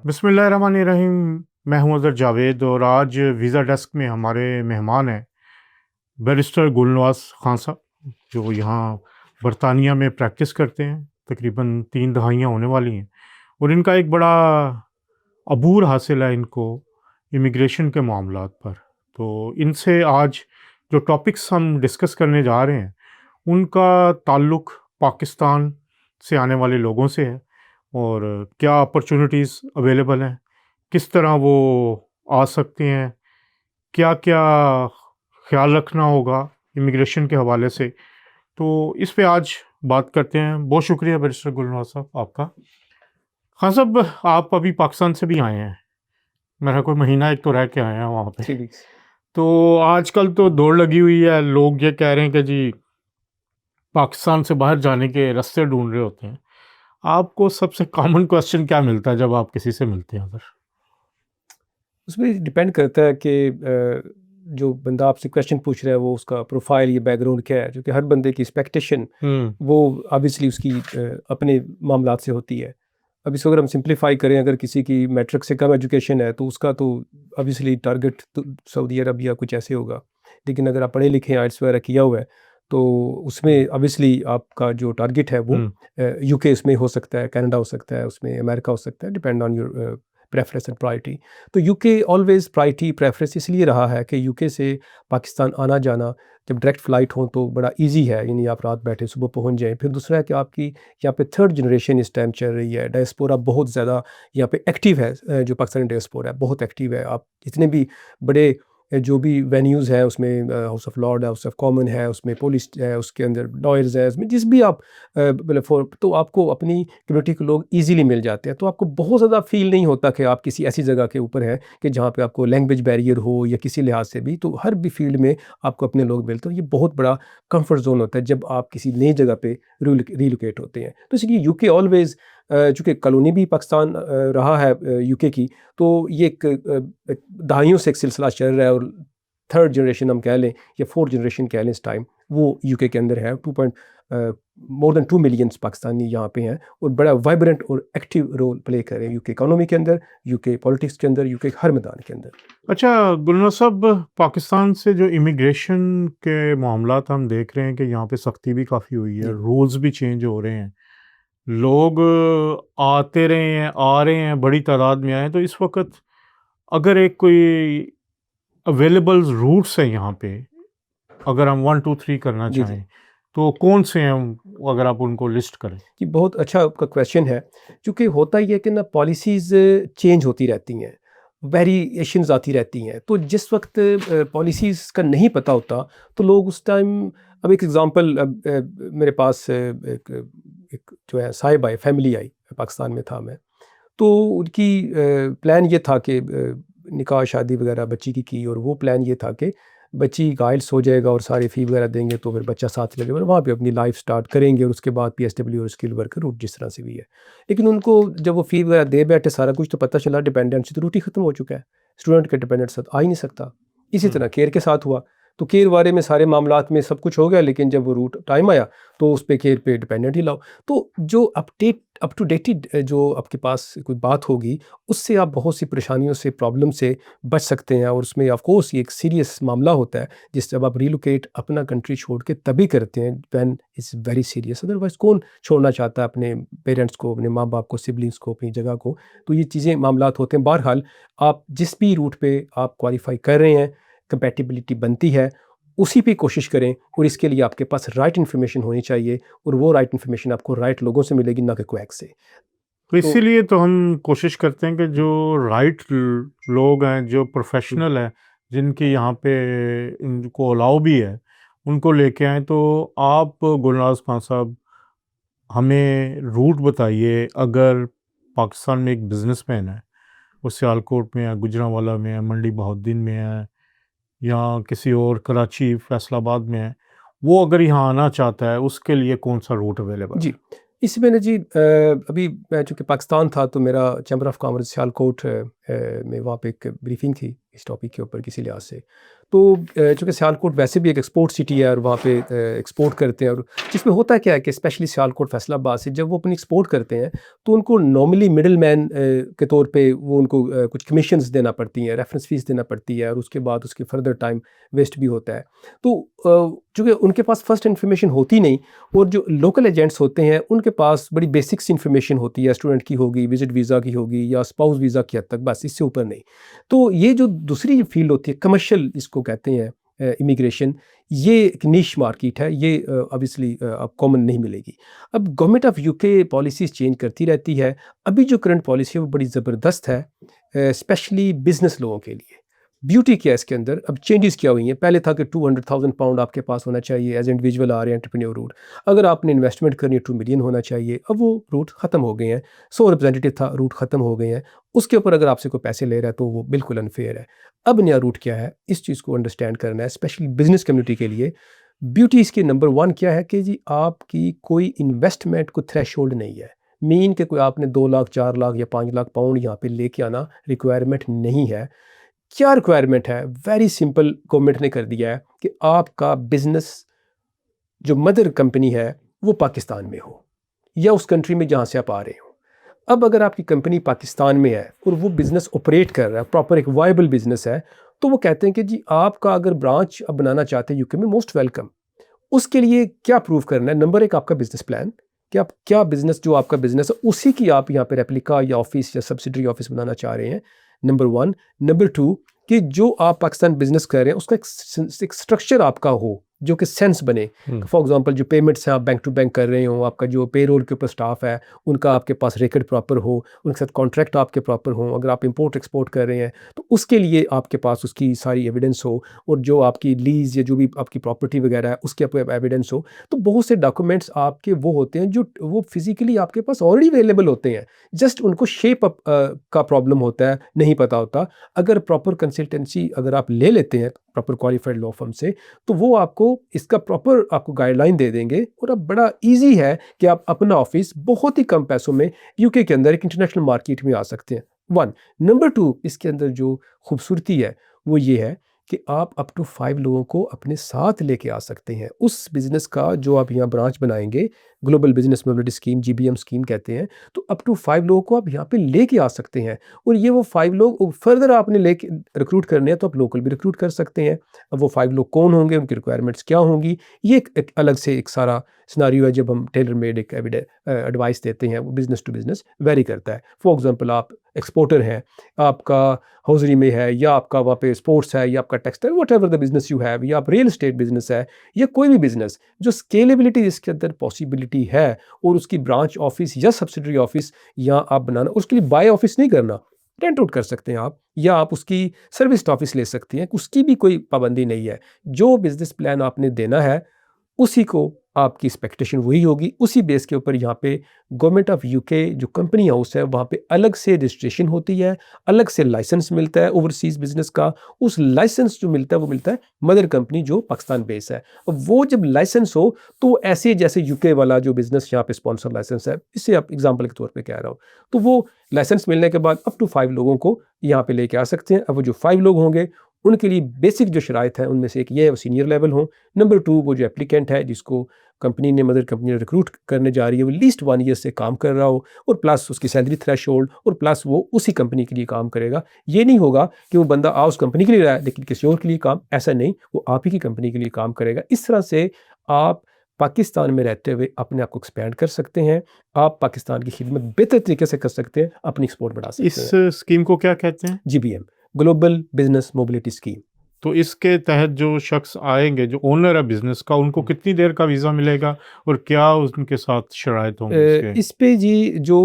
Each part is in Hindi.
बिस्मिल्लाहिर्रहमानिर्रहीम। मैं हूं अज़हर जावेद और आज वीज़ा डेस्क में हमारे मेहमान हैं बैरिस्टर गुलनवाज खान साहब, जो यहाँ बरतानिया में प्रैक्टिस करते हैं। तकरीबन 3 दहाइयाँ होने वाली हैं और इनका एक बड़ा अबूर हासिल है इनको इमिग्रेशन के मामलात पर। तो इनसे आज जो टॉपिक्स हम डिस्कस करने जा रहे हैं उनका ताल्लुक़ पाकिस्तान से आने वाले लोगों से है और क्या अपॉर्चुनिटीज़ अवेलेबल हैं, किस तरह वो आ सकते हैं, क्या-क्या ख़्याल रखना होगा इमिग्रेशन के हवाले से। तो इस पे आज बात करते हैं। बहुत शुक्रिया बैरिस्टर गुलनवाज साहब आपका। हाँ साहब, आप अभी पाकिस्तान से भी आए हैं, मेरा कोई महीना एक तो रह के आए हैं वहाँ पे। 3 वीक्स। तो आजकल तो दौड़ लगी हुई है, लोग ये कह रहे हैं कि जी पाकिस्तान से बाहर जाने के रास्ते ढूँढ रहे होते हैं। आपको सबसे कॉमन क्वेश्चन क्या मिलता है जब आप किसी से मिलते हैं उधर? उसमें डिपेंड करता है कि जो बंदा आपसे क्वेश्चन पूछ रहा है वो उसका प्रोफाइल या बैकग्राउंड क्या है, क्योंकि हर बंदे की एक्सपेक्टेशन हुँ, वो ऑब्वियसली उसकी अपने मामलात से होती है। अब इसको अगर हम सिंप्लीफाई करें, अगर किसी की मैट्रिक से कम एजुकेशन है तो उसका तो ऑब्वियसली टारगेट तो सऊदी अरब या कुछ ऐसे होगा। लेकिन अगर आप पढ़े लिखे हैं, आइल्स वगैरह किया हुआ है, तो उसमें ऑब्वियसली आपका जो टारगेट है वो हुँ, यूके उसमें हो सकता है, कनाडा हो सकता है, उसमें अमेरिका हो सकता है, depend on your preference and priority. तो यूके ऑलवेज़ प्रायोरिटी प्रेफरेंस इसलिए रहा है कि यूके से पाकिस्तान आना जाना जब डायरेक्ट फ़्लाइट हो तो बड़ा ईज़ी है, यानी आप रात बैठे सुबह पहुँच जाएँ। फिर दूसरा है कि आपकी यहाँ पे थर्ड जनरेशन इस टाइम चल रही है, डायस्पोरा बहुत ज़्यादा यहाँ पे एक्टिव है। जो पाकिस्तानी डायस्पोरा है बहुत एक्टिव है। आप जितने भी बड़े जो भी वेन्यूज़ हैं उसमें हाउस ऑफ लॉर्ड है, हाउस ऑफ कॉमन है, उसमें पुलिस है, उसके अंदर लॉयर्स है, उसमें जिस भी आप मतलब फॉर तो आपको अपनी कम्युनिटी के लोग ईज़िली मिल जाते हैं। तो आपको बहुत ज़्यादा फ़ील नहीं होता कि आप किसी ऐसी जगह के ऊपर हैं कि जहाँ पे आपको लैंग्वेज बैरियर हो या किसी लिहाज से भी, तो हर भी फ़ील्ड में आपको अपने लोग मिलते हैं। ये बहुत बड़ा कम्फ़र्ट ज़ोन होता है जब आप किसी नई जगह पे रिलोकेट होते हैं। तो इसलिए यूके ऑलवेज़ चूँकि कॉलोनी भी पाकिस्तान रहा है यूके की, तो ये एक दहाइयों से एक सिलसिला चल रहा है और थर्ड जनरेशन हम कह लें या फोर्थ जनरेशन कह लें इस टाइम, वो यूके के अंदर है। मोर देन 2 मिलियंस पाकिस्तानी यहाँ पे हैं और बड़ा वाइब्रेंट और एक्टिव रोल प्ले कर रहे हैं यूके इकोनॉमी के अंदर, यूके पॉलिटिक्स के अंदर, यूके हर मैदान के अंदर। अच्छा गुलनवाज साहब, पाकिस्तान से जो इमिग्रेशन के मामलात हम देख रहे हैं कि यहाँ पे सख्ती भी काफ़ी हुई है, जी। रूल्स भी चेंज हो रहे हैं। लोग आते रहे हैं, आ रहे हैं, बड़ी तादाद में आए हैं। तो इस वक़्त अगर एक कोई अवेलेबल रूट्स हैं यहाँ पे, अगर हम 1, 2, 3 करना जी, जी। चाहें, तो कौन से हैं? अगर आप उनको लिस्ट करें? जी, बहुत अच्छा आपका क्वेश्चन है। चूँकि होता ये है कि ना पॉलिसीज़ चेंज होती रहती हैं, वेरिएशंस आती रहती हैं। तो जिस वक़्त पॉलिसीज़ का नहीं पता होता, तो लोग उस टाइम अब एक एग्ज़ाम्पल मेरे पास एक एक जो है साहिब आए, फैमिली आई, पाकिस्तान में था मैं। तो उनकी प्लान ये था कि निकाह शादी वगैरह बच्ची की और वो प्लान ये था कि बच्ची का आइल्स हो जाएगा और सारी फ़ी वगैरह देंगे तो फिर बच्चा साथ ले लेगा और वहाँ पे अपनी लाइफ़ स्टार्ट करेंगे और उसके बाद पीएसडब्ल्यू और स्किल वर्कर रूट जिस तरह से भी है। लेकिन उनको जब वो फ़ी वगैरह दे बैठे सारा कुछ, तो पता चला डिपेंडेंसी तो रूट ही ख़त्म हो चुका है। स्टूडेंट के डिपेंडेंट साथ आ ही नहीं सकता। इसी हुँ। तरह केयर के साथ हुआ। तो केयर बारे में सारे मामलात में सब कुछ हो गया, लेकिन जब वो रूट टाइम आया तो उस पे केयर पे डिपेंडेंट ही लाओ। तो जो अप टू डेटेड जो आपके पास कोई बात होगी, उससे आप बहुत सी परेशानियों से, प्रॉब्लम से बच सकते हैं और उसमें ऑफ कोर्स ये एक सीरियस मामला होता है, जिस जब आप रिलोकेट अपना कंट्री छोड़ के तभी करते हैं when it's very serious. Otherwise कौन छोड़ना चाहता है अपने पेरेंट्स को, अपने माँ-बाप को, सिबलिंग्स को, अपनी जगह को। तो ये चीज़ें मामलात होते हैं। बहरहाल आप जिस भी रूट पे आप क्वालिफ़ाई कर रहे हैं, कंपैटिबिलिटी बनती है, उसी पे कोशिश करें और इसके लिए आपके पास राइट इन्फॉर्मेशन होनी चाहिए और वो राइट इन्फॉर्मेशन आपको राइट लोगों से मिलेगी, ना कि क्वैक से। तो तो इसीलिए तो हम कोशिश करते हैं कि जो राइट लोग हैं, जो हुँ, प्रोफेशनल हैं, जिनकी यहाँ पे इनको अलाउ भी है, उनको लेके आएँ। तो आप गुलनाज खान साहब हमें रूट बताइए। अगर पाकिस्तान में एक बिज़नेसमैन है, वो सियालकोट में है, गुजरांवाला में है, मंडी बहाउद्दीन में है या किसी और कराची, फैसलाबाद में है, वो अगर यहाँ आना चाहता है, उसके लिए कौन-सा रूट अवेलेबल है? जी। इसमें ना जी अभी मैं चूँकि पाकिस्तान था तो मेरा चैम्बर ऑफ कॉमर्स सियालकोट में वहाँ पे एक ब्रीफिंग थी इस टॉपिक के ऊपर किसी लिहाज से। तो चूँकि सियालकोट वैसे भी एक एक्सपोर्ट सिटी है और वहाँ पे एक्सपोर्ट करते हैं, और जिसमें होता क्या है कि स्पेशली सियालकोट फैसलाबाद से जब वो अपनी एक्सपोर्ट करते हैं तो उनको नॉर्मली मिडल मैन के तौर पे वो उनको कुछ कमीशंस देना पड़ती हैं, रेफरेंस फ़ीस देना पड़ती है, और उसके बाद उसके फर्दर टाइम वेस्ट भी होता है। तो चूँकि उनके पास फ़र्स्ट इन्फॉर्मेशन होती नहीं, और जो लोकल एजेंट्स होते हैं उनके पास बड़ी बेसिक्स इन्फॉर्मेशन होती है, स्टूडेंट की होगी, विजिट वीज़ा की होगी या स्पाउस वीज़ा की हद तक, बस इससे ऊपर नहीं। तो ये जो दूसरी फील्ड होती है कमर्शियल जिसको कहते हैं इमिग्रेशन, ये एक निश मार्केट है, ये ऑब्वियसली अब कॉमन नहीं मिलेगी। अब government of UK policies change करती रहती है। अभी जो करंट पॉलिसी है वो बड़ी ज़बरदस्त है, स्पेशली बिज़नेस लोगों के लिए। ब्यूटी क्या है इसके अंदर, अब चेंजेस क्या हुई हैं। पहले था कि 200,000 पाउंड आपके पास होना चाहिए एज इंडिविजुअल आ रहे हैं एंटरप्रेन्योर रूट। अगर आपने इन्वेस्टमेंट करनी है 2 मिलियन होना चाहिए। अब वो रूट ख़त्म हो गए हैं। 100 रिप्रेजेंटेटिव था, रूट ख़त्म हो गए हैं। उसके ऊपर अगर आपसे कोई पैसे ले रहा है तो वो बिल्कुल अनफेयर है। अब नया रूट क्या है, इस चीज़ को अंडरस्टैंड करना है, स्पेशली बिजनेस कम्युनिटी के लिए। ब्यूटी इसकी नंबर 1 क्या है कि जी आपकी कोई इन्वेस्टमेंट को थ्रेशोल्ड नहीं है। मीन कि कोई आपने 2 लाख, 4 लाख या 5 लाख पाउंड यहाँ पे लेके आना रिक्वायरमेंट नहीं है। क्या रिक्वायरमेंट है? वेरी सिंपल, गवर्नमेंट ने कर दिया है कि आपका बिज़नेस जो मदर कंपनी है वो पाकिस्तान में हो या उस कंट्री में जहाँ से आप आ रहे हो। अब अगर आपकी कंपनी पाकिस्तान में है और वो बिज़नेस ऑपरेट कर रहा है, प्रॉपर एक वायबल बिज़नेस है, तो वो कहते हैं कि जी आपका अगर ब्रांच अब बनाना चाहते हैं यूके में, मोस्ट वेलकम। उसके लिए क्या प्रूव करना है? नंबर 1 आपका बिज़नेस प्लान, कि आप क्या बिज़नेस, जो आपका बिज़नेस है उसी की आप यहाँ पे रेप्लिका या ऑफिस या सब्सिडरी ऑफिस बनाना चाह रहे हैं, नंबर 1। नंबर 2 कि जो आप पाकिस्तान बिज़नेस कर रहे हैं उसका एक स्ट्रक्चर आपका हो जो कि सेंस बने। फॉर एग्जांपल जो पेमेंट्स हैं आप बैंक टू बैंक कर रहे हो, आपका जो पेरोल के ऊपर स्टाफ है उनका आपके पास रिकॉर्ड प्रॉपर हो, उनके साथ कॉन्ट्रैक्ट आपके प्रॉपर हो। अगर आप इंपोर्ट एक्सपोर्ट कर रहे हैं तो उसके लिए आपके पास उसकी सारी एविडेंस हो, और जो आपकी लीज़ या जो भी आपकी प्रॉपर्टी वगैरह है उसके ऊपर एविडेंस हो। तो बहुत से डॉक्यूमेंट्स आपके वो होते हैं जो वो फिजिकली आपके पास ऑलरेडी अवेलेबल होते हैं, जस्ट उनको शेप अप का प्रॉब्लम होता है, नहीं पता होता। अगर प्रॉपर कंसल्टेंसी अगर आप ले लेते हैं प्रॉपर क्वालिफाइड लॉ फर्म से, तो वो आपको इसका प्रॉपर आपको गाइडलाइन दे देंगे, और अब बड़ा इजी है कि आप अपना ऑफिस बहुत ही कम पैसों में यूके के अंदर एक इंटरनेशनल मार्केट में आ सकते हैं। 1 नंबर 2 इसके अंदर जो खूबसूरती है वो ये है कि आप अप टू 5 लोगों को अपने साथ लेके आ सकते हैं। उस बिज़नेस का जो आप यहाँ ब्रांच बनाएंगे, global business mobility scheme, GBM scheme कहते हैं, तो अप टू 5 लोगों को आप यहाँ पे लेके आ सकते हैं। और ये वो 5 लोग फर्दर आपने लेके रिक्रूट करने हैं तो आप लोकल भी रिक्रूट कर सकते हैं। अब वो 5 लोग कौन होंगे, उनकी रिक्वायरमेंट्स क्या होंगी, ये एक अलग से एक सारा सिनारियो है। जब हम टेलर मेड एक एडवाइस देते हैं, वो बिज़नेस टू बिज़नेस वेरी करता है। फॉर एग्जांपल आप एक्सपोर्टर हैं, आपका हौजरी में है, या आपका वहाँ पे स्पोर्ट्स है, या आपका textile, whatever the business you have, या आप रियल एस्टेट बिज़नेस है, या कोई भी बिज़नेस जो स्केलेबिलिटी जिसके अंदर पॉसिबिलिटी है, और उसकी ब्रांच ऑफिस या सब्सिडरी ऑफिस यहाँ आप बनाना, उसके लिए बाय ऑफिस नहीं करना, रेंट आउट कर सकते हैं आप, या आप उसकी सर्विस ऑफिस ले सकती हैं, उसकी भी कोई पाबंदी नहीं है। जो बिज़नेस प्लान आपने देना है उसी को आपकी एक्सपेक्टेशन वही होगी, उसी बेस के ऊपर यहाँ पे गवर्नमेंट ऑफ यूके जो कंपनी हाउस है वहाँ पे अलग से रजिस्ट्रेशन होती है, अलग से लाइसेंस मिलता है ओवरसीज़ बिजनेस का। उस लाइसेंस जो मिलता है वो मिलता है मदर कंपनी जो पाकिस्तान बेस है। अब वो जब लाइसेंस हो तो ऐसे जैसे यूके वाला जो बिज़नेस यहाँ पे स्पॉन्सर लाइसेंस है, इससे आप एग्जाम्पल के तौर पर कह रहा हूँ, तो वो लाइसेंस मिलने के बाद अप टू 5 लोगों को यहाँ पे लेके आ सकते हैं। अब वो जो 5 लोग होंगे उनके लिए बेसिक जो शराइत है उनमें से एक ये है वो सीनियर लेवल हो। नंबर 2 वो जो एप्लीकेंट है जिसको कंपनी ने, मदर कंपनी ने रिक्रूट करने जा रही है, वो लीस्ट 1 ईयर से काम कर रहा हो, और प्लस उसकी सैलरी थ्रेशोल्ड, और प्लस वो उसी कंपनी के लिए काम करेगा। ये नहीं होगा कि वो बंदा उस कंपनी के लिए रहा है लेकिन किसी और के लिए काम, ऐसा नहीं, वो आप ही की कंपनी के लिए काम करेगा। इस तरह से आप पाकिस्तान में रहते हुए अपने आप को एक्सपैंड कर सकते हैं, आप पाकिस्तान की खिदमत बेहतर तरीके से कर सकते हैं, अपनी एक्सपोर्ट बढ़ा सकते हैं। इस स्कीम को क्या कहते हैं? GBM, global business mobility scheme. तो इसके तहत जो शख्स आएंगे, जो ओनर है बिजनेस का, उनको कितनी देर का वीज़ा मिलेगा और क्या उनके साथ शराइत होंगे इसके? इस पे जी जो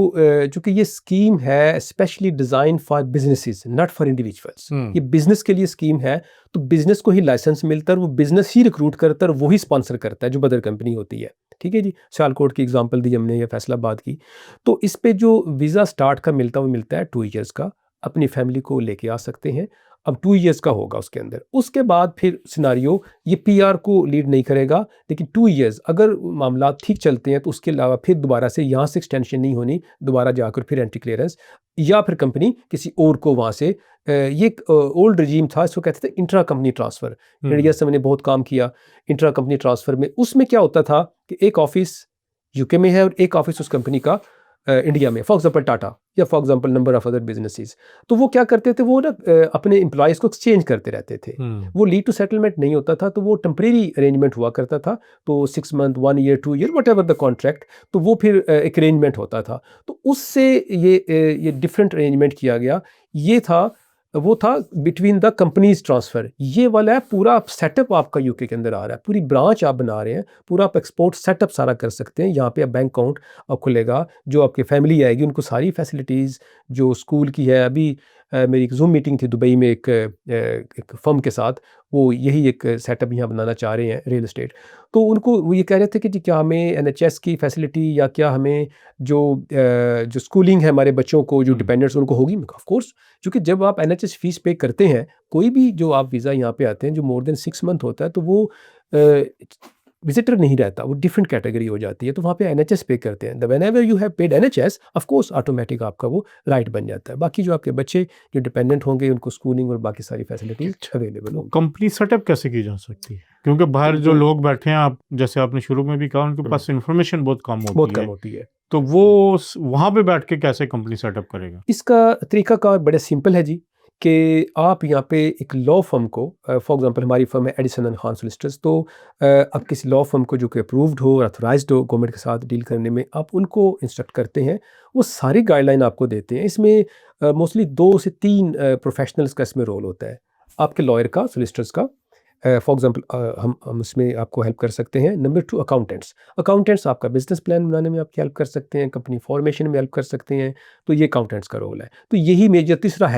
चूँकि ये स्कीम है specially design for businesses, not for individuals. ये बिज़नेस के लिए स्कीम है, तो बिज़नेस को ही लाइसेंस मिलता है और वो बिज़नेस ही रिक्रूट करता है और वही स्पॉन्सर करता है जो मदर कंपनी होती है। ठीक है जी, सियालकोट की एग्जांपल दी हमने या फैसलाबाद की। तो इस पे जो वीज़ा स्टार्ट का मिलता है वो मिलता है 2 ईयर्स का, अपनी फैमिली को लेके आ सकते हैं। अब 2 इयर्स का होगा उसके अंदर। उसके बाद फिर सिनारियो ये पीआर को लीड नहीं करेगा, लेकिन 2 इयर्स अगर मामला ठीक चलते हैं तो उसके अलावा फिर दोबारा से यहाँ से एक्सटेंशन नहीं होनी, दोबारा जाकर फिर एंट्री क्लियरेंस, या फिर कंपनी किसी और को वहाँ से ये एक ओल्ड रजीम था, इसको कहते थे इंट्रा कंपनी ट्रांसफ़र। इंडिया से मैंने बहुत काम किया इंट्रा कंपनी ट्रांसफ़र में। उसमें क्या होता था कि एक ऑफ़िस यूके में है और एक ऑफ़िस उस कंपनी का इंडिया में, फॉर एग्जांपल टाटा या for example number of other businesses. तो वो क्या करते थे, वो ना अपने एम्प्लॉयज़ को एक्सचेंज करते रहते थे। वो लीड टू सेटलमेंट नहीं होता था, तो वो टेम्परेरी अरेंजमेंट हुआ करता था। तो 6 month, 1 year, 2 year, whatever the contract, तो वो फिर एक अरेंजमेंट होता था। तो उससे ये डिफरेंट अरेंजमेंट किया गया। ये था वो था बिटवीन द कंपनीज ट्रांसफ़र। ये वाला है पूरा सेटअप आपका यूके के अंदर आ रहा है, पूरी ब्रांच आप बना रहे हैं, पूरा आप एक्सपोर्ट सेटअप सारा कर सकते हैं। यहाँ पे आप बैंक अकाउंट खुलेगा, जो आपकी फैमिली आएगी उनको सारी फैसिलिटीज़ जो स्कूल की है। अभी मेरी एक ज़ूम मीटिंग थी दुबई में एक फर्म के साथ, वो यही एक सेटअप यहाँ बनाना चाह रहे हैं रियल एस्टेट। तो उनको वो ये कह रहे थे कि जी क्या हमें एनएचएस की फैसिलिटी या क्या हमें जो स्कूलिंग है हमारे बच्चों को जो डिपेंडेंट्स उनको होगी। ऑफ कोर्स, क्योंकि जब आप एनएचएस फीस पे करते हैं, कोई भी जो आप वीज़ा यहाँ पे आते हैं जो मोर देन 6 मंथ होता है, तो वो विजिटर नहीं रहता, वो डिफरेंट कैटेगरी हो जाती है। तो वहाँ पे एनएचएस पे करते हैं। Whenever you have paid NHS, of course automatic आपका वो राइट बन जाता है। बाकी जो आपके बच्चे जो डिपेंडेंट होंगे उनको स्कूलिंग और बाकी सारी फैसिलिटीज अवेलेबल होंगी। कंपनी सेटअप कैसे की जा सकती है? क्योंकि बाहर जो लोग बैठे हैं, आप जैसे आपने शुरू में भी कहा, उनके पास इन्फॉर्मेशन बहुत कम होती है, तो वो वहाँ पे बैठ के कैसे कंपनी सेटअप करेगा? इसका तरीकाकार बड़ा सिंपल है जी, कि आप यहाँ पे एक लॉ फर्म को, फॉर एग्जांपल हमारी फर्म है एडिसन एंड खान सॉलिसिटर्स, तो आप किसी लॉ फर्म को जो कि अप्रूव्ड हो, ऑथराइज्ड हो गवर्नमेंट के साथ डील करने में, आप उनको इंस्ट्रक्ट करते हैं। वो सारी गाइडलाइन आपको देते हैं। इसमें मोस्टली 2 से 3 प्रोफेशनल्स का इसमें रोल होता है, आपके लॉयर का, सॉलिसिटर्स का। फॉर एग्जांपल हम इसमें आपको हेल्प कर सकते हैं। नंबर 2, अकाउंटेंट्स आपका बिजनेस प्लान बनाने में आपकी हेल्प कर सकते हैं, कंपनी फॉर्मेशन में हेल्प कर सकते हैं। तो ये अकाउंटेंट्स का रोल है। तो यही मेजर। तीसरा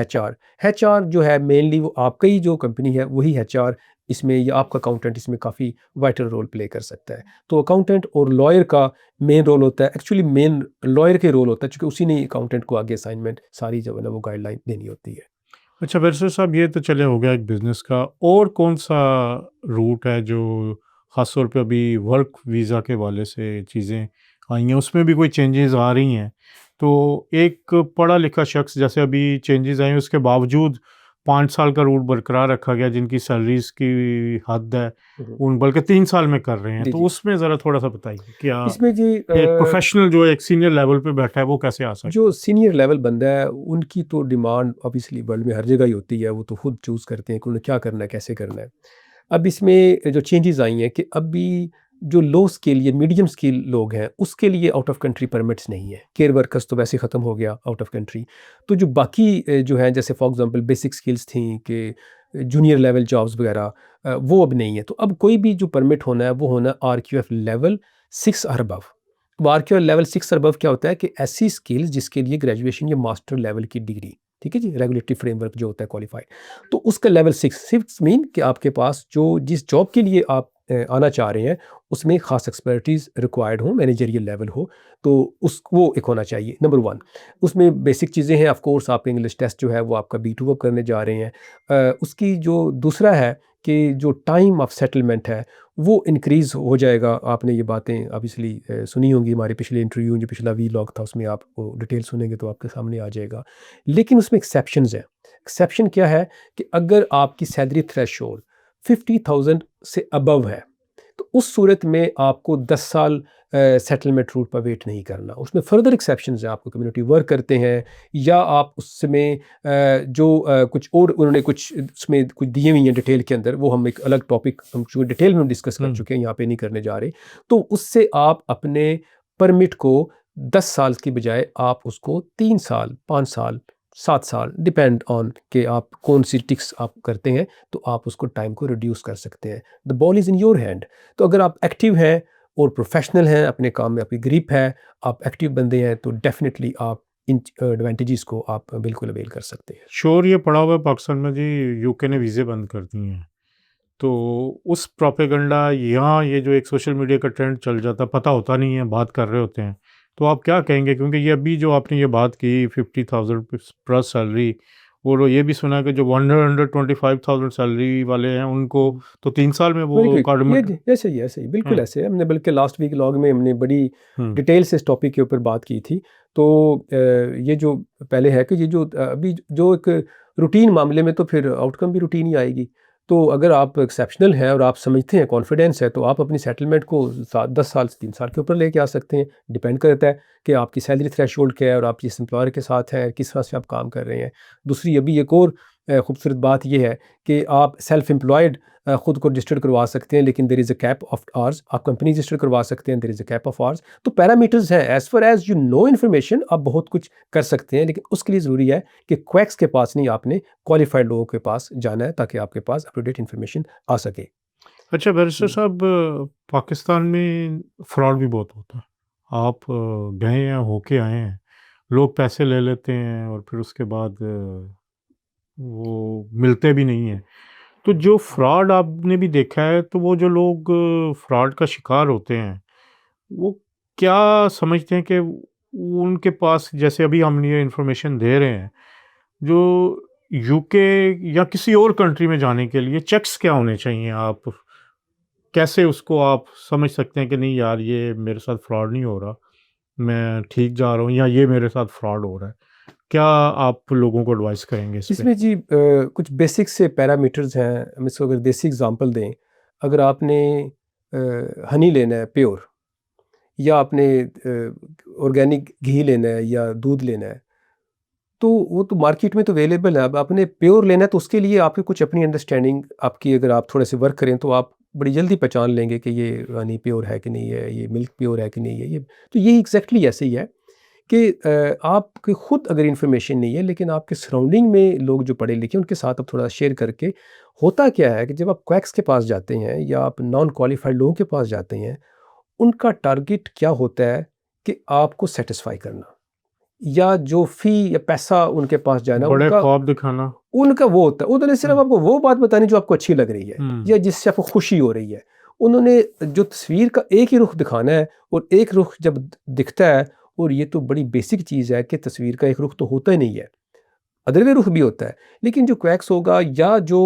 एचआर जो है मेनली वो आपका ही जो कंपनी है वही एचआर इसमें, या आपका अकाउंटेंट इसमें काफ़ी वाइटल रोल प्ले कर सकता है। तो अकाउंटेंट और लॉयर का मेन रोल होता है, एक्चुअली मेन लॉयर के रोल होता है, क्योंकि उसी ने अकाउंटेंट को आगे असाइनमेंट सारी जो है ना वो गाइडलाइन देनी होती है। अच्छा बैरिस्टर साहब, ये तो चले हो गया एक बिज़नेस का, और कौन सा रूट है जो ख़ास तौर पे अभी वर्क वीज़ा के वाले से चीज़ें आई हैं, उसमें भी कोई चेंजेस आ रही हैं? तो एक पढ़ा लिखा शख्स, जैसे अभी चेंजेस आए उसके बावजूद 5 साल का रूट बरकरार रखा गया, जिनकी सैलरीज़ की हद है, उन बल्कि 3 साल में कर रहे हैं, जी, तो जी। उसमें ज़रा थोड़ा-सा बताइए क्या इसमें जी एक प्रोफ़ेशनल जो एक सीनियर लेवल पे बैठा है, वो कैसे आ सकता है? जो सीनियर लेवल बंदा है उनकी तो डिमांड ऑब्वियसली वर्ल्ड में हर जगह ही होती है, वो तो खुद चूज़ करते हैं कि उन्हें क्या करना है, कैसे करना है। अब इसमें जो चेंजेस आई हैं कि अभी जो लो स्किल या मीडियम स्किल लोग हैं उसके लिए आउट ऑफ कंट्री परमिट्स नहीं है। केयर वर्कर्स तो वैसे ख़त्म हो गया आउट ऑफ कंट्री। तो जो बाकी जो हैं, जैसे फॉर एग्जांपल बेसिक स्किल्स थी कि जूनियर लेवल जॉब्स वगैरह, वो अब नहीं है। तो अब कोई भी जो परमिट होना है वो होना आरक्यूएफ लेवल 6 और अबव। आरक्यूएफ लेवल 6 और अबव क्या होता है कि ऐसी स्किल्स जिसके लिए ग्रेजुएशन या मास्टर लेवल की डिग्री, ठीक है जी, रेगुलेटरी फ्रेमवर्क जो होता है क्वालिफाइड, तो उसका लेवल 6 मीन कि आपके पास जो जिस जॉब के लिए आप आना चाह रहे हैं उसमें ख़ास एक्सपर्टीज़ रिक्वायर्ड हो, मैनेजरियल लेवल हो, तो वो एक होना चाहिए नंबर 1। उसमें बेसिक चीज़ें हैं, ऑफ कोर्स आप इंग्लिश टेस्ट जो है वो आपका B2 करने जा रहे हैं। उसकी जो दूसरा है कि जो टाइम ऑफ सेटलमेंट है वो इंक्रीज़ हो जाएगा। आपने ये बातें ऑब्वियसली सुनी होंगी, हमारे पिछले इंटरव्यू जो पिछला वीलॉग था उसमें आप वो डिटेल सुनेंगे तो आपके सामने आ जाएगा। लेकिन उसमें एक्सेप्शंस हैं। एक्सेप्शन क्या है कि अगर आपकी सैलरी थ्रेशोल्ड 50,000 से अबव है, तो उस सूरत में आपको 10 साल सेटलमेंट रूट पर वेट नहीं करना। उसमें फर्दर एक्सेप्शंस हैं, आपको कम्युनिटी वर्क करते हैं या आप उसमें कुछ और उन्होंने कुछ उसमें कुछ दिए हुई हैं डिटेल के अंदर, वो हम एक अलग टॉपिक हम जो डिटेल में डिस्कस कर चुके हैं, यहाँ पे नहीं करने जा रहे। तो उससे आप अपने परमिट को 10 साल की बजाय आप उसको 3 साल, 5 साल, 7 साल, डिपेंड ऑन कि आप कौन सी टिक्स आप करते हैं, तो आप उसको टाइम को रिड्यूस कर सकते हैं। The ball is in your hand. तो अगर आप एक्टिव हैं और प्रोफेशनल हैं, अपने काम में आपकी ग्रिप है, आप एक्टिव बंदे हैं, तो डेफिनेटली आप इन एडवांटेजेस को आप बिल्कुल अवेल कर सकते हैं। शोर ये पड़ा हुआ है पाकिस्तान में जी, यूके ने वीज़े बंद कर दिए हैं, तो उस प्रोपेगेंडा यहाँ ये जो एक सोशल मीडिया का ट्रेंड चल जाता है, पता होता नहीं है, बात कर रहे होते हैं, तो आप क्या कहेंगे? क्योंकि ये अभी जो आपने ये बात की 50,000 प्लस सैलरी और ये भी सुना है कि जो 125,000 सैलरी वाले हैं उनको तो 3 साल में वो ये कार्ड ऐसे ही ऐसे ही बिल्कुल हाँ ऐसे है। हमने बल्कि लास्ट वीक लॉग में हमने बड़ी हम्म डिटेल से इस टॉपिक के ऊपर बात की थी। तो ये जो पहले है कि ये जो अभी जो एक रूटीन मामले में तो फिर आउटकम भी रूटीन ही आएगी। तो अगर आप एक्सेप्शनल हैं और आप समझते हैं, कॉन्फिडेंस है, तो आप अपनी सेटलमेंट को 10 साल से 3 साल के ऊपर लेके आ सकते हैं। डिपेंड करता है कि आपकी सैलरी थ्रेशोल्ड क्या है और आप जिस एम्प्लॉयर के साथ हैं किस तरह से आप काम कर रहे हैं। दूसरी अभी एक और खूबसूरत बात यह है कि आप सेल्फ एम्प्लॉयड ख़ुद को रजिस्टर्ड करवा सकते हैं, लेकिन there is a cap of hours. आप कंपनी रजिस्टर करवा सकते हैं, there is a cap of hours. तो पैरामीटर्स हैं, as far as you know information आप बहुत कुछ कर सकते हैं, लेकिन उसके लिए ज़रूरी है कि क्वैक्स के पास नहीं, आपने क्वालिफाइड लोगों के पास जाना है ताकि आपके पास अप टू डेट इन्फॉर्मेशन आ सके। अच्छा बैरिस्टर साहब, पाकिस्तान में फ्रॉड भी बहुत होता है। आप गए हैं, होके आए हैं, लोग पैसे ले लेते हैं और फिर उसके बाद वो मिलते भी नहीं हैं। तो जो फ्रॉड आपने भी देखा है, तो वो जो लोग फ्रॉड का शिकार होते हैं, वो क्या समझते हैं कि उनके पास, जैसे अभी हम ये इन्फॉर्मेशन दे रहे हैं, जो यूके या किसी और कंट्री में जाने के लिए चेक्स क्या होने चाहिए? आप कैसे उसको आप समझ सकते हैं कि नहीं यार, ये मेरे साथ फ्रॉड नहीं हो रहा, मैं ठीक जा रहा हूँ, या ये मेरे साथ फ्रॉड हो रहा है? क्या आप लोगों को एडवाइस करेंगे इस पे? इसमें जी कुछ बेसिक से पैरामीटर्स हैं। हम इसको अगर देसी एग्जांपल दें, अगर आपने हनी लेना है प्योर, या आपने ऑर्गेनिक घी लेना है या दूध लेना है, तो वो तो मार्केट में तो अवेलेबल है। अब आपने प्योर लेना है तो उसके लिए आपकी कुछ अपनी अंडरस्टैंडिंग आपकी, अगर आप थोड़े से वर्क करें तो आप बड़ी जल्दी पहचान लेंगे कि ये हनी प्योर है कि नहीं है, ये मिल्क प्योर है कि नहीं है। ये तो ये एग्जैक्टली ऐसे ही है कि आपकी खुद अगर इन्फॉर्मेशन नहीं है, लेकिन आपके सराउंडिंग में लोग जो पढ़े लिखे उनके साथ आप थोड़ा शेयर करके, होता क्या है कि जब आप क्वैक्स के पास जाते हैं या आप नॉन क्वालिफाइड लोगों के पास जाते हैं, उनका टारगेट क्या होता है कि आपको सेटिस्फाई करना, या जो फ़ी या पैसा उनके पास जाना, बड़े उनका ख्वाब दिखाना। उनका वो होता है। उन्होंने सिर्फ़ हुँ, आपको वो बात बतानी जो आपको अच्छी लग रही है हुँ। या जिससे आपको खुशी हो रही है। उन्होंने जो तस्वीर का एक ही रुख दिखाना है, और एक रुख जब दिखता है, और ये तो बड़ी बेसिक चीज़ है कि तस्वीर का एक रुख तो होता ही नहीं है, अदरवे रुख भी होता है। लेकिन जो क्वैक्स होगा या जो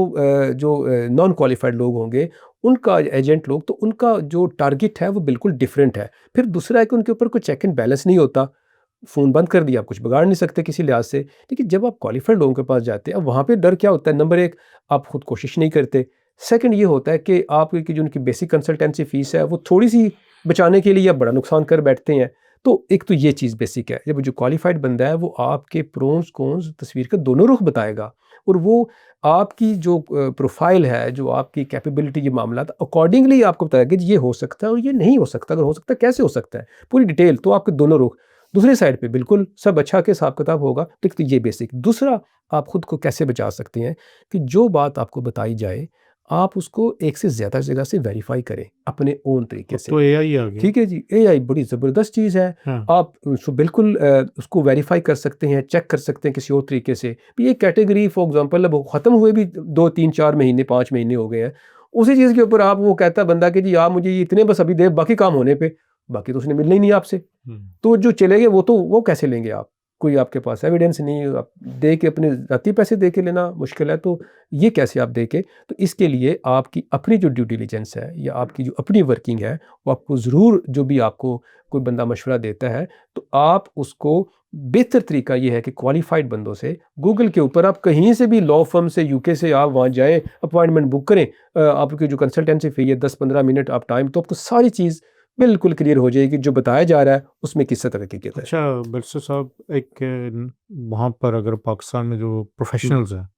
नॉन क्वालिफाइड लोग होंगे, उनका एजेंट लोग, तो उनका जो टारगेट है वो बिल्कुल डिफरेंट है। फिर दूसरा है कि उनके ऊपर कोई चेक एंड बैलेंस नहीं होता। फ़ोन बंद कर दिया, आप कुछ बिगाड़ नहीं सकते किसी लिहाज से। लेकिन जब आप क्वालिफाइड लोगों के पास जाते हैं, अब वहाँ पे डर क्या होता है? नंबर 1, आप खुद कोशिश नहीं करते। सेकंड ये होता है कि आपकी जो उनकी बेसिक कंसल्टेंसी फ़ीस है, वो थोड़ी-सी बचाने के लिए आप बड़ा नुकसान कर बैठते हैं। तो एक तो ये चीज़ बेसिक है। जब जो क्वालिफाइड बंदा है, वो आपके प्रोस कॉन्स तस्वीर के दोनों रुख बताएगा, और वो आपकी जो प्रोफ़ाइल है, जो आपकी कैपेबिलिटी, ये मामलात अकॉर्डिंगली आपको बताएगा कि ये हो सकता है और ये नहीं हो सकता। अगर हो सकता है, कैसे हो सकता है? पूरी डिटेल, तो आपके दोनों रुख। दूसरी साइड पे बिल्कुल सब अच्छा के हिसाब-किताब होगा। तो एक तो ये बेसिक। दूसरा, आप खुद को कैसे बचा सकते हैं कि जो बात आपको बताई जाए, आप उसको एक से ज़्यादा जगह से वेरीफ़ाई करें अपने ओन तरीके अब से। तो एआई आ गया। ठीक है जी, एआई बड़ी ज़बरदस्त चीज़ है। हाँ। आप उसको बिल्कुल उसको वेरीफ़ाई कर सकते हैं, चेक कर सकते हैं किसी और तरीके से। ये कैटेगरी फॉर एग्ज़ाम्पल अब ख़त्म हुए भी 2, 3, 4 महीने, 5 महीने हो गए हैं। उसी चीज़ के ऊपर आप, वो कहता है बंदा कि जी आप मुझे ये इतने बस अभी दे, बाकी काम होने पे, बाकी तो उसने मिलना ही नहीं आपसे। हुँ। तो जो चले गए, वो कैसे लेंगे आप? कोई आपके पास एविडेंस नहीं है, आप दे के अपने ज़ाती पैसे दे के लेना मुश्किल है, तो ये कैसे आप दे के? तो इसके लिए आपकी अपनी जो ड्यू डिलिजेंस है या आपकी जो अपनी वर्किंग है, वो आपको ज़रूर, जो भी आपको कोई बंदा मशवरा देता है, तो आप उसको, बेहतर तरीका ये है कि क्वालिफ़ाइड बंदों से, गूगल के ऊपर आप कहीं से भी लॉ फ़र्म से, यूके से आप वहाँ जाएँ, अपॉइंटमेंट बुक करें। आपकी जो कंसल्टेंसी फ़ी है 10-15 मिनट आप टाइम, तो आपको सारी चीज़ बिल्कुल क्लियर हो जाएगी, जो बताया जा रहा है उसमें किस तरह की है। अच्छा बैरिस्टर साहब, एक वहाँ पर अगर पाकिस्तान में जो हुँ, प्रोफ़ेशनल्स हैं,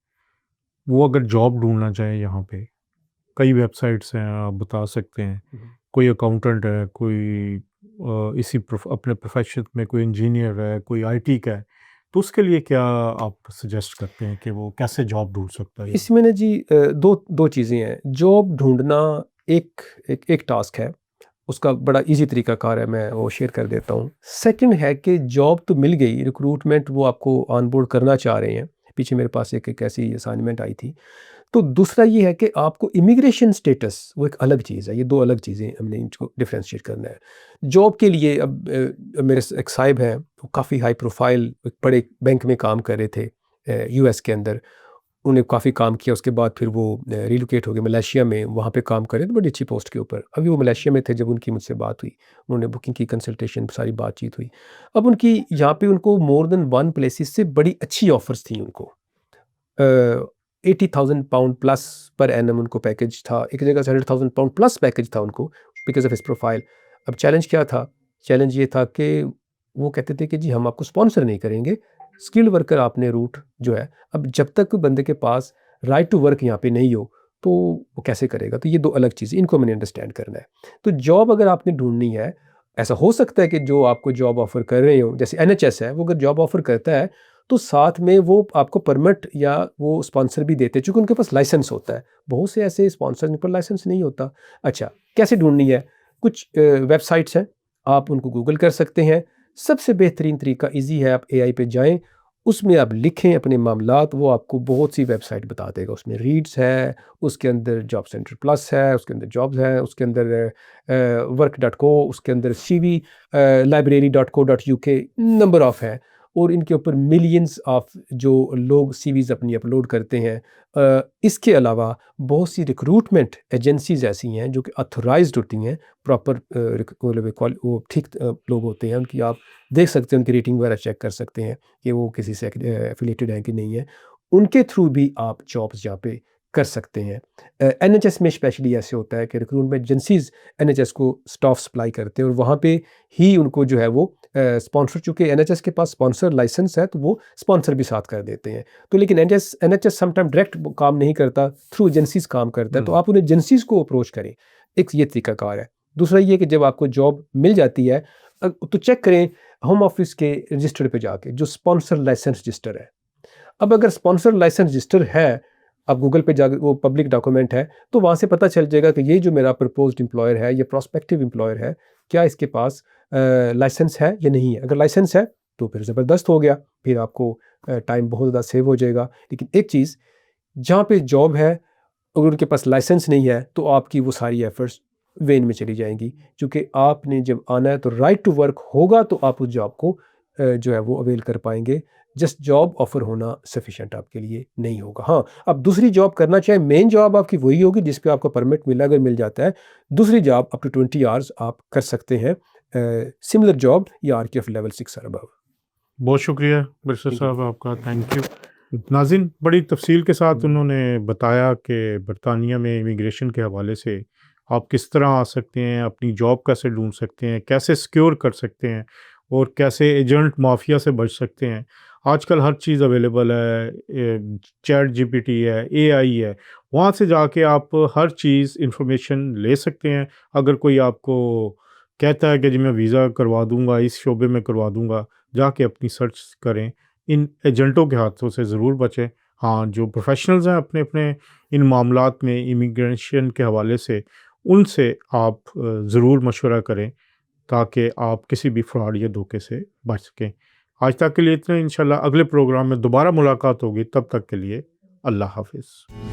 वो अगर जॉब ढूँढना चाहें यहाँ पे, कई वेबसाइट्स हैं, आप बता सकते हैं। हुँ। कोई अकाउंटेंट है, कोई इसी अपने प्रोफ़ेशन में कोई इंजीनियर है, कोई आईटी का है, तो उसके लिए क्या आप सजेस्ट करते हैं कि वो कैसे जॉब ढूँढ सकता है यहाँ? इसमें ना जी दो चीज़ें हैं। जॉब ढूँढना एक एक टास्क है, उसका बड़ा ईज़ी तरीक़ाकार है, मैं वो शेयर कर देता हूँ। सेकंड है कि जॉब तो मिल गई, रिक्रूटमेंट वो आपको ऑनबोर्ड करना चाह रहे हैं। पीछे मेरे पास एक एक ऐसी असाइनमेंट आई थी। तो दूसरा ये है कि आपको इमिग्रेशन स्टेटस, वो एक अलग चीज़ है। ये 2 अलग चीज़ें, हमने इनको डिफरेंशिएट करना है। जॉब के लिए अब मेरे एक साहिब हैं, वो काफ़ी हाई प्रोफ़ाइल एक बड़े बैंक में काम कर रहे थे। यूएस के अंदर, उन्हें काफ़ी काम किया, उसके बाद फिर वो रिलोकेट हो गए मलेशिया में, वहाँ पे काम करे तो बड़ी अच्छी पोस्ट के ऊपर। अभी वो मलेशिया में थे जब उनकी मुझसे बात हुई, उन्होंने बुकिंग की, कंसल्टेशन, सारी बातचीत हुई। अब उनकी यहाँ पे उनको मोर देन 1 प्लेसेस से बड़ी अच्छी ऑफ़र्स थी उनको। 80,000 पाउंड प्लस पर एनम उनको पैकेज था, एक जगह से 100,000 पाउंड प्लस पैकेज था उनको बिकॉज़ ऑफ हिज प्रोफाइल। अब चैलेंज क्या था? चैलेंज ये था कि वो कहते थे कि जी हम आपको स्पॉन्सर नहीं करेंगे, स्किल्ड वर्कर आपने रूट जो है, अब जब तक बंदे के पास राइट टू वर्क यहाँ पे नहीं हो, तो वो कैसे करेगा? तो ये 2 अलग चीज़ें, इनको मैंने अंडरस्टैंड करना है। तो जॉब अगर आपने ढूँढनी है, ऐसा हो सकता है कि जो आपको जॉब ऑफ़र कर रहे हों, जैसे एनएचएस है, वो अगर जॉब ऑफ़र करता है, तो साथ में वो आपको परमिट या वो स्पॉन्सर भी देते हैं, चूँकि उनके पास लाइसेंस होता है। बहुत से ऐसे स्पॉन्सर जिन पर लाइसेंस नहीं होता। अच्छा, कैसे ढूँढनी है? कुछ वेबसाइट्स हैं, आप उनको गूगल कर सकते हैं। सबसे बेहतरीन तरीका ईज़ी है, आप एआई पे जाएँ, उसमें आप लिखें अपने मामलात, वो आपको बहुत सी वेबसाइट बता देगा। उसमें रीड्स है, उसके अंदर जॉब सेंटर प्लस है, उसके अंदर जॉब्स हैं, उसके अंदर वर्क.co, उसके अंदर सीवी library.co.uk, नंबर ऑफ़ है, और इनके ऊपर मिलियंस ऑफ जो लोग सीवीज़ अपनी अपलोड करते हैं। इसके अलावा बहुत सी रिक्रूटमेंट एजेंसीज़ ऐसी हैं जो कि ऑथराइज़्ड होती हैं, प्रॉपर वो ठीक लोग होते हैं, उनकी आप देख सकते हैं, उनकी रेटिंग वगैरह चेक कर सकते हैं कि वो किसी से एफिलिएटेड हैं कि नहीं है। उनके थ्रू भी आप जॉब्स यहाँ पे कर सकते हैं। एनएचएस में स्पेशली ऐसे होता है कि रिक्रूटमेंट एजेंसीज़ एनएचएस को स्टाफ सप्लाई करते हैं और वहाँ पे ही उनको जो है वो स्पॉन्सर, चूँकि एनएचएस के पास स्पॉन्सर लाइसेंस है, तो वो स्पॉन्सर भी साथ कर देते हैं। तो लेकिन एनएचएस समटाइम डायरेक्ट काम नहीं करता, थ्रू एजेंसीज़ काम करता है, तो आप उन एजेंसीज़ को अप्रोच करें। एक ये तरीकाकार है। दूसरा ये कि जब आपको जॉब मिल जाती है, तो चेक करें होम ऑफिस के रजिस्टर पे जाके, जो स्पॉन्सर लाइसेंस रजिस्टर है। अब अगर स्पॉन्सर लाइसेंस रजिस्टर है, आप गूगल पे जाके, वो पब्लिक डॉक्यूमेंट है, तो वहाँ से पता चल जाएगा कि ये जो मेरा प्रपोज्ड एम्प्लॉयर है, ये प्रोस्पेक्टिव एम्प्लॉयर है, क्या इसके पास लाइसेंस है या नहीं है। अगर लाइसेंस है तो फिर ज़बरदस्त हो गया, फिर आपको टाइम बहुत ज़्यादा सेव हो जाएगा। लेकिन एक चीज़, जहाँ पे जॉब है, अगर उनके पास लाइसेंस नहीं है, तो आपकी वो सारी एफ़र्ट्स वेन में चली जाएँगी, क्योंकि आपने जब आना है तो राइट टू वर्क होगा, तो आप उस जॉब को जो है वो अवेल कर पाएँगे। जस्ट जॉब ऑफ़र होना सफिशिएंट आपके लिए नहीं होगा। हाँ, आप दूसरी जॉब करना चाहें, मेन जॉब आपकी वही होगी जिस पे आपको परमिट मिला, अगर मिल जाता है। दूसरी जॉब अप टू 20 आवर्स आप कर सकते हैं, सिमिलर जॉब या आरकेएफ लेवल 6 और अबव। बहुत शुक्रिया बैरिस्टर थैंक यू। साहब आपका, थैंक यू। नाज़रीन, बड़ी तफसील के साथ उन्होंने बताया कि बरतानिया में इमिग्रेशन के हवाले से आप किस तरह आ सकते हैं, अपनी जॉब कैसे ढूंढ सकते हैं, कैसे सिक्योर कर सकते हैं और कैसे एजेंट माफिया से बच सकते हैं। आजकल हर चीज़ अवेलेबल है, चैट जीपीटी है, एआई है, वहाँ से जाके आप हर चीज़ इंफॉर्मेशन ले सकते हैं। अगर कोई आपको कहता है कि जी मैं वीज़ा करवा दूंगा, इस शोबे में करवा दूंगा, जाके अपनी सर्च करें। इन एजेंटों के हाथों से ज़रूर बचें। हाँ, जो प्रोफेशनल्स हैं अपने अपने इन मामलात में इमिग्रेशन के हवाले से, उनसे आप ज़रूर मशवरा करें ताकि आप किसी भी फ्रॉड या धोखे से बच सकें। आज तक के लिए इतना, इंशाल्लाह अगले प्रोग्राम में दोबारा मुलाकात होगी, तब तक के लिए अल्लाह हाफ़िज़।